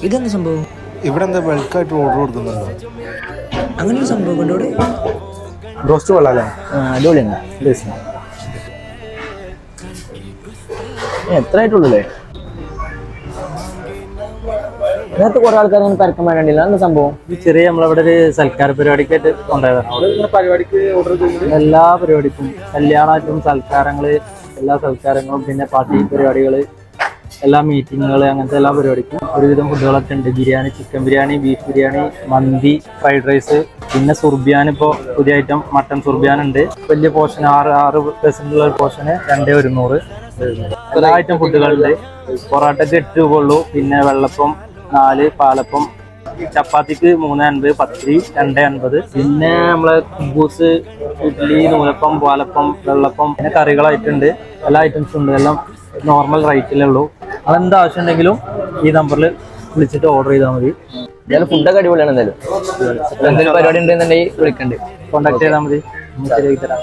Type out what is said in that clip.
ഇതെന്താ സംഭവം? ഇവിടെ എന്താ ബൾക്കായിട്ട് ഓർഡർ കൊടുക്കുന്നുണ്ടോ? അങ്ങനെ ഒരു സംഭവം ഉണ്ടോ ഇവിടെ? ബ്രോസ്റ്റ് കൊള്ളാല്ലേ? അടിപൊളിയാണ്. എത്ര ആയിട്ടുള്ളൂല്ലേ? ഇതിനകത്ത് കുറെ ആൾക്കാർ പരക്കം വേണ്ടില്ല. എന്താ സംഭവം? ചെറിയ നമ്മളവിടെ ഒരു സൽക്കാര പരിപാടിക്കായിട്ട് കൊണ്ടുപോയതാണ്. പരിപാടിക്ക് ഓർഡർ ചെയ്യുന്നത് എല്ലാ പരിപാടിക്കും, കല്യാണമായിട്ടും സൽക്കാരങ്ങള്, എല്ലാ സൽക്കാരങ്ങളും, പിന്നെ പാർട്ടി പരിപാടികള്, എല്ലാ മീറ്റിങ്ങുകൾ, അങ്ങനത്തെ എല്ലാ പരിപാടിക്കും ഒരുവിധം ഫുഡുകളൊക്കെ ഉണ്ട്. ബിരിയാണി, ചിക്കൻ ബിരിയാണി, ബീഫ് ബിരിയാണി, മന്തി, ഫ്രൈഡ് റൈസ്, പിന്നെ സുർബിയാൻ, ഇപ്പോൾ പുതിയ ഐറ്റം മട്ടൺ സുർബിയാൻ ഉണ്ട്. വലിയ പോർഷൻ 6% ഒരു പോർഷന് 2,100. എല്ലാ ഐറ്റം ഫുഡുകളുണ്ട്. പൊറോട്ടയ്ക്ക് 8 രൂപ ഉള്ളൂ. പിന്നെ വെള്ളപ്പം 4, പാലപ്പം, ചപ്പാത്തിക്ക് 3.50, പത്തിരി 2.50. പിന്നെ നമ്മളെ കുബൂസ്, ഇഡ്ഡലി, നൂലപ്പം, പാലപ്പം, വെള്ളപ്പം, പിന്നെ കറികളായിട്ടുണ്ട്. എല്ലാ ഐറ്റംസും ഉണ്ട്. എല്ലാം നോർമൽ റേറ്റിലേ ഉള്ളൂ. അതെന്ത് ആവശ്യം ഉണ്ടെങ്കിലും ഈ നമ്പറിൽ വിളിച്ചിട്ട് ഓർഡർ ചെയ്താൽ മതി. എന്തായാലും ഫുഡൊക്കെ അടിപൊളിയാണ്. എന്തെങ്കിലും പരിപാടി ഉണ്ടെന്നുണ്ടെങ്കിൽ വിളിക്കണ്ട്, കോൺടാക്ട് ചെയ്താൽ മതി. നമുക്ക് ശരിയാക്കി തരാം.